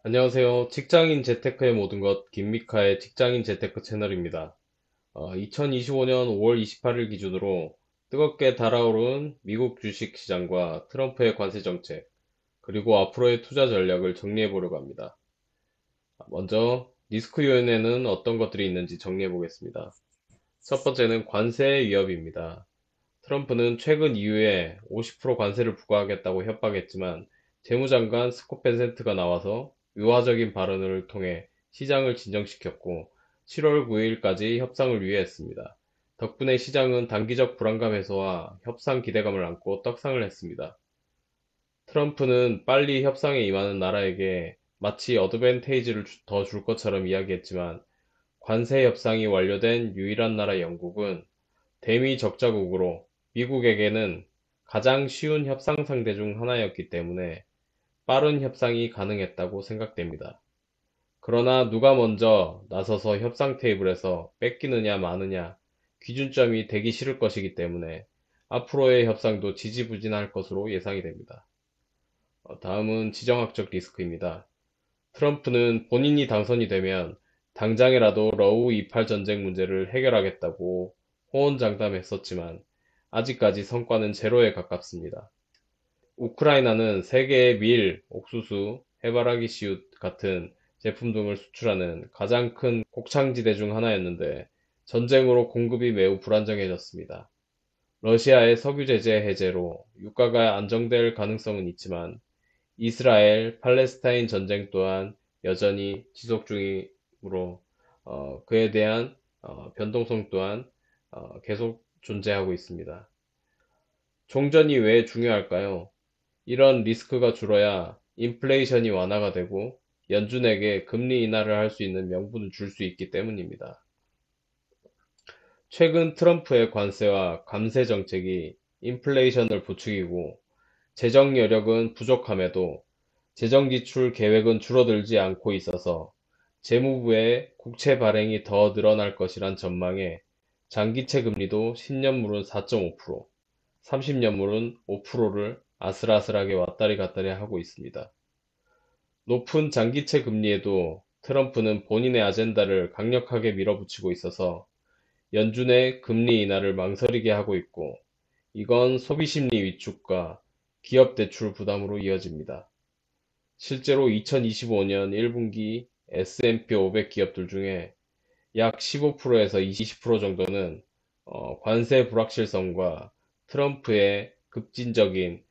안녕하세요. 직장인 재테크의 모든 것, 김미카의 직장인 재테크 채널입니다. 2025년 5월 28일 기준으로 뜨겁게 달아오른 미국 주식 시장과 트럼프의 관세 정책, 그리고 앞으로의 투자 전략을 정리해 보려고 합니다. 먼저, 리스크 요인에는 어떤 것들이 있는지 정리해 보겠습니다. 첫 번째는 관세 위협입니다. 트럼프는 최근 이후에 50% 관세를 부과하겠다고 협박했지만 재무장관 스콧 벤센트가 나와서 유화적인 발언을 통해 시장을 진정시켰고 7월 9일까지 협상을 유예했습니다. 덕분에 시장은 단기적 불안감 해소와 협상 기대감을 안고 떡상을 했습니다. 트럼프는 빨리 협상에 임하는 나라에게 마치 어드밴테이지를 더 줄 것처럼 이야기했지만 관세 협상이 완료된 유일한 나라 영국은 대미 적자국으로 미국에게는 가장 쉬운 협상 상대 중 하나였기 때문에 빠른 협상이 가능했다고 생각됩니다. 그러나 누가 먼저 나서서 협상 테이블에서 뺏기느냐 마느냐 기준점이 되기 싫을 것이기 때문에 앞으로의 협상도 지지부진할 것으로 예상이 됩니다. 다음은 지정학적 리스크입니다. 트럼프는 본인이 당선이 되면 당장이라도 러우 28 전쟁 문제를 해결하겠다고 호언장담했었지만 아직까지 성과는 제로에 가깝습니다. 우크라이나는 세계에 밀, 옥수수, 해바라기 씨앗 같은 제품 등을 수출하는 가장 큰 곡창지대 중 하나였는데 전쟁으로 공급이 매우 불안정해졌습니다. 러시아의 석유 제재 해제로 유가가 안정될 가능성은 있지만 이스라엘, 팔레스타인 전쟁 또한 여전히 지속 중이므로 그에 대한 변동성 또한 계속 존재하고 있습니다. 종전이 왜 중요할까요? 이런 리스크가 줄어야 인플레이션이 완화가 되고 연준에게 금리 인하를 할 수 있는 명분을 줄 수 있기 때문입니다. 최근 트럼프의 관세와 감세 정책이 인플레이션을 부추기고 재정 여력은 부족함에도 재정 지출 계획은 줄어들지 않고 있어서 재무부의 국채 발행이 더 늘어날 것이란 전망에 장기채 금리도 10년물은 4.5%, 30년물은 5%를 아슬아슬하게 왔다리 갔다리 하고 있습니다. 높은 장기채 금리에도 트럼프는 본인의 아젠다를 강력하게 밀어붙이고 있어서 연준의 금리 인하를 망설이게 하고 있고, 이건 소비심리 위축과 기업 대출 부담으로 이어집니다. 실제로 2025년 1분기 S&P 500 기업들 중에 약 15%에서 20% 정도는 관세 불확실성과 트럼프의 급진적인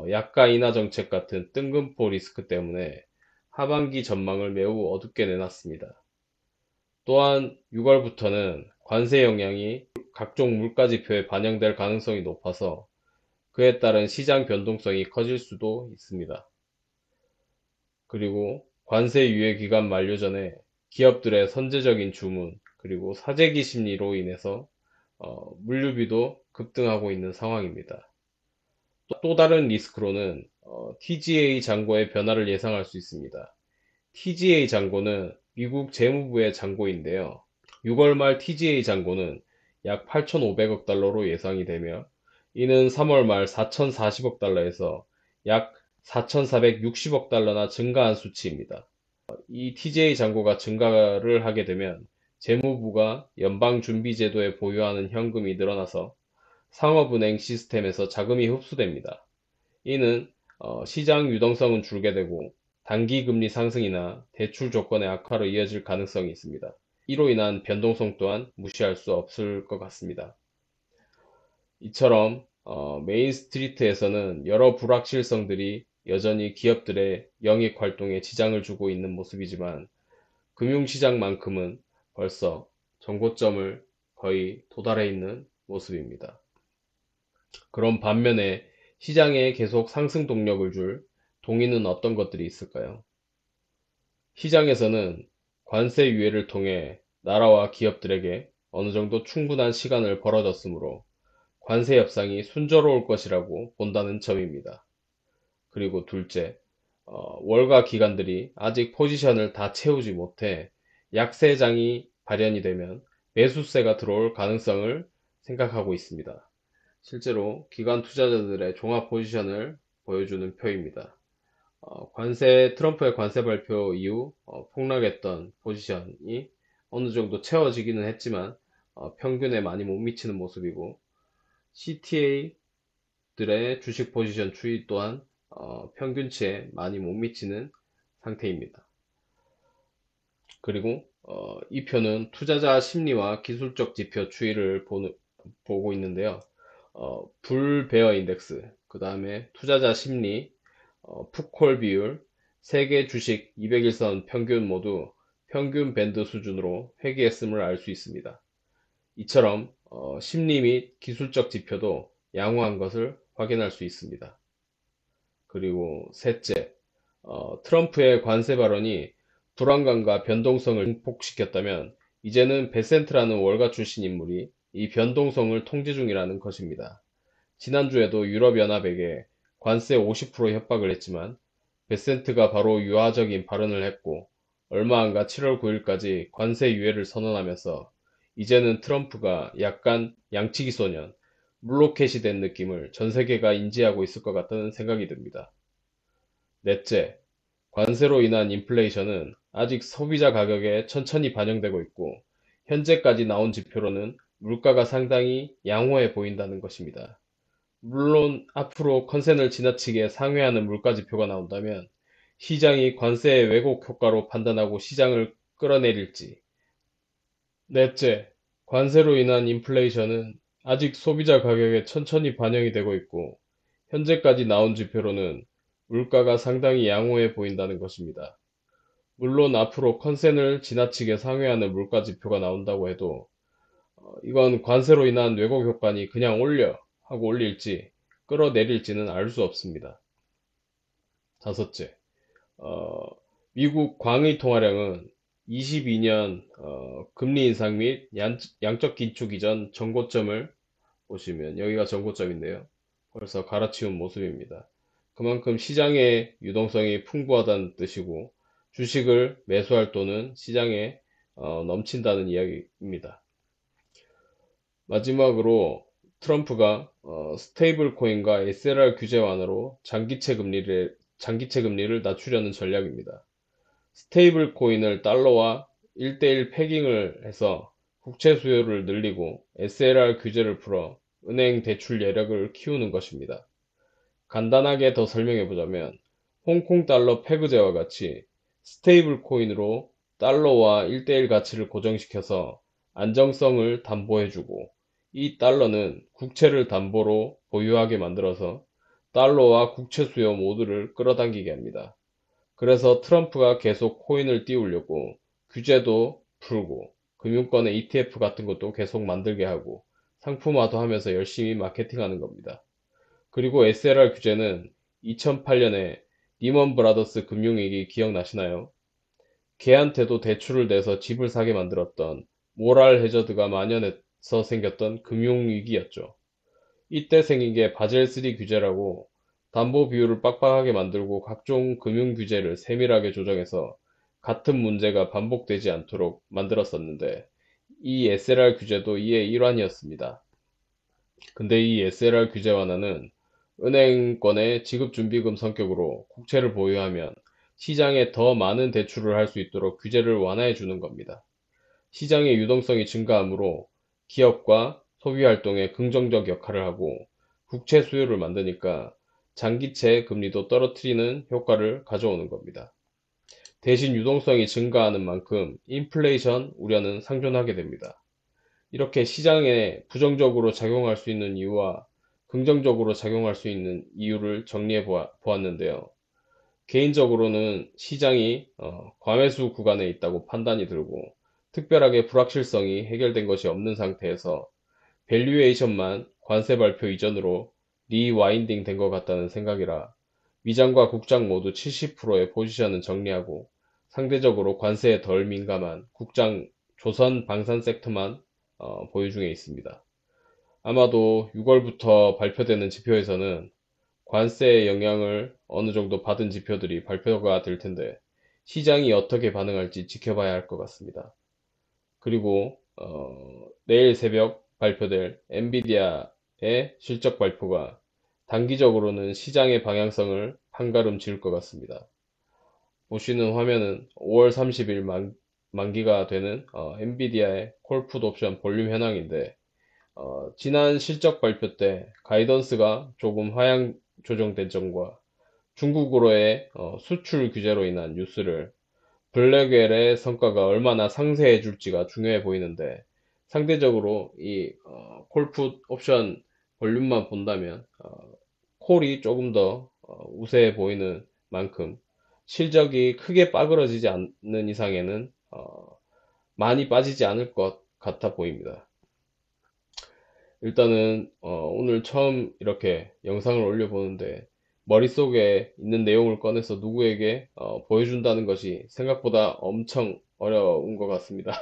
약가 인하 정책 같은 뜬금포 리스크 때문에 하반기 전망을 매우 어둡게 내놨습니다. 또한 6월부터는 관세 영향이 각종 물가지표에 반영될 가능성이 높아서 그에 따른 시장 변동성이 커질 수도 있습니다. 그리고 관세 유예 기간 만료 전에 기업들의 선제적인 주문, 그리고 사재기 심리로 인해서 물류비도 급등하고 있는 상황입니다. 또 다른 리스크로는 TGA 잔고의 변화를 예상할 수 있습니다. TGA 잔고는 미국 재무부의 잔고인데요. 6월 말 TGA 잔고는 약 8,500억 달러로 예상이 되며 이는 3월 말 4,040억 달러에서 약 4,460억 달러나 증가한 수치입니다. 이 TGA 잔고가 증가를 하게 되면 재무부가 연방준비제도에 보유하는 현금이 늘어나서 상업은행 시스템에서 자금이 흡수됩니다. 이는 시장 유동성은 줄게 되고 단기 금리 상승이나 대출 조건의 악화로 이어질 가능성이 있습니다. 이로 인한 변동성 또한 무시할 수 없을 것 같습니다. 이처럼 메인 스트리트에서는 여러 불확실성들이 여전히 기업들의 영익 활동에 지장을 주고 있는 모습이지만 금융시장만큼은 벌써 정고점을 거의 도달해 있는 모습입니다. 그럼 반면에 시장에 계속 상승 동력을 줄 동인은 어떤 것들이 있을까요? 시장에서는 관세 유예를 통해 나라와 기업들에게 어느 정도 충분한 시간을 벌어졌으므로 관세 협상이 순조로울 것이라고 본다는 점입니다. 그리고 둘째, 월가 기관들이 아직 포지션을 다 채우지 못해 약세장이 발현이 되면 매수세가 들어올 가능성을 생각하고 있습니다. 실제로 기관 투자자들의 종합 포지션을 보여주는 표입니다. 트럼프의 관세 발표 이후 폭락했던 포지션이 어느 정도 채워지기는 했지만 평균에 많이 못 미치는 모습이고, CTA들의 주식 포지션 추이 또한 평균치에 많이 못 미치는 상태입니다. 그리고 이 표는 투자자 심리와 기술적 지표 추이를 보고 있는데요. 불베어 인덱스, 그 다음에 투자자 심리, 풋콜 비율, 세계 주식 200일선 평균 모두 평균 밴드 수준으로 회귀했음을 알 수 있습니다. 이처럼 심리 및 기술적 지표도 양호한 것을 확인할 수 있습니다. 그리고 셋째, 트럼프의 관세 발언이 불안감과 변동성을 증폭시켰다면 이제는 베센트라는 월가 출신 인물이 이 변동성을 통제 중이라는 것입니다. 지난주에도 유럽연합에게 관세 50% 협박을 했지만 베센트가 바로 유화적인 발언을 했고, 얼마 안가 7월 9일까지 관세 유예를 선언하면서 이제는 트럼프가 약간 양치기 소년, 물로켓이 된 느낌을 전 세계가 인지하고 있을 것 같다는 생각이 듭니다. 넷째, 관세로 인한 인플레이션은 아직 소비자 가격에 천천히 반영되고 있고, 현재까지 나온 지표로는 물가가 상당히 양호해 보인다는 것입니다. 물론 앞으로 컨센을 지나치게 상회하는 물가 지표가 나온다면 시장이 관세의 왜곡 효과로 판단하고 시장을 끌어내릴지. 넷째, 관세로 인한 인플레이션은 아직 소비자 가격에 천천히 반영이 되고 있고, 현재까지 나온 지표로는 물가가 상당히 양호해 보인다는 것입니다. 물론 앞으로 컨센을 지나치게 상회하는 물가 지표가 나온다고 해도 이건 관세로 인한 왜곡 효과니 그냥 올려 하고 올릴지 끌어내릴지는 알 수 없습니다. 다섯째, 어, 미국 광의 통화량은 22년 금리 인상 및 양적 긴축 이전 전고점을 보시면 여기가 전고점인데요. 벌써 갈아치운 모습입니다. 그만큼 시장의 유동성이 풍부하다는 뜻이고, 주식을 매수할 돈은 시장에 넘친다는 이야기입니다. 마지막으로 트럼프가 스테이블 코인과 SLR 규제 완화로 장기채 금리를 낮추려는 전략입니다. 스테이블 코인을 달러와 1대1 패깅을 해서 국채 수요를 늘리고 SLR 규제를 풀어 은행 대출 여력을 키우는 것입니다. 간단하게 더 설명해 보자면 홍콩 달러 페그제와 같이 스테이블 코인으로 달러와 1대1 가치를 고정시켜서 안정성을 담보해주고, 이 달러는 국채를 담보로 보유하게 만들어서 달러와 국채 수요 모두를 끌어당기게 합니다. 그래서 트럼프가 계속 코인을 띄우려고 규제도 풀고 금융권의 ETF 같은 것도 계속 만들게 하고 상품화도 하면서 열심히 마케팅하는 겁니다. 그리고 SLR 규제는 2008년에 리먼 브라더스 금융위기 기억나시나요? 걔한테도 대출을 내서 집을 사게 만들었던 모랄 해저드가 만연해서 생겼던 금융위기였죠. 이때 생긴 게 바젤3 규제라고 담보 비율을 빡빡하게 만들고 각종 금융 규제를 세밀하게 조정해서 같은 문제가 반복되지 않도록 만들었었는데, 이 SLR 규제도 이의 일환이었습니다. 근데 이 SLR 규제 완화는 은행권의 지급준비금 성격으로 국채를 보유하면 시장에 더 많은 대출을 할 수 있도록 규제를 완화해 주는 겁니다. 시장의 유동성이 증가하므로 기업과 소비활동에 긍정적 역할을 하고 국채 수요를 만드니까 장기채 금리도 떨어뜨리는 효과를 가져오는 겁니다. 대신 유동성이 증가하는 만큼 인플레이션 우려는 상존하게 됩니다. 이렇게 시장에 부정적으로 작용할 수 있는 이유와 긍정적으로 작용할 수 있는 이유를 정리해 보았는데요. 개인적으로는 시장이 과매수 구간에 있다고 판단이 들고, 특별하게 불확실성이 해결된 것이 없는 상태에서 밸류에이션만 관세 발표 이전으로 리와인딩 된 것 같다는 생각이라 미장과 국장 모두 70%의 포지션은 정리하고 상대적으로 관세에 덜 민감한 국장 조선 방산 섹터만 보유 중에 있습니다. 아마도 6월부터 발표되는 지표에서는 관세의 영향을 어느 정도 받은 지표들이 발표가 될 텐데 시장이 어떻게 반응할지 지켜봐야 할 것 같습니다. 그리고 내일 새벽 발표될 엔비디아의 실적 발표가 단기적으로는 시장의 방향성을 한가름 지을 것 같습니다. 보시는 화면은 5월 30일 만기가 되는 엔비디아의 콜풋 옵션 볼륨 현황인데 지난 실적 발표 때 가이던스가 조금 하향 조정된 점과 중국으로의 수출 규제로 인한 뉴스를 블랙웰의 성과가 얼마나 상세해 줄지가 중요해 보이는데 상대적으로 이 콜풋 옵션 볼륨만 본다면 콜이 조금 더 우세해 보이는 만큼 실적이 크게 빠그러지지 않는 이상에는 많이 빠지지 않을 것 같아 보입니다. 일단은 오늘 처음 이렇게 영상을 올려보는데 머릿속에 있는 내용을 꺼내서 누구에게 보여준다는 것이 생각보다 엄청 어려운 것 같습니다.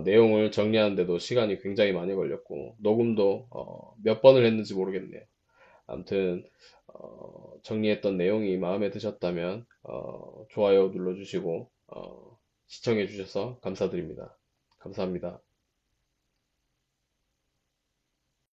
내용을 정리하는데도 시간이 굉장히 많이 걸렸고 녹음도 몇 번을 했는지 모르겠네요. 아무튼 정리했던 내용이 마음에 드셨다면 좋아요 눌러주시고 시청해 주셔서 감사드립니다. 감사합니다.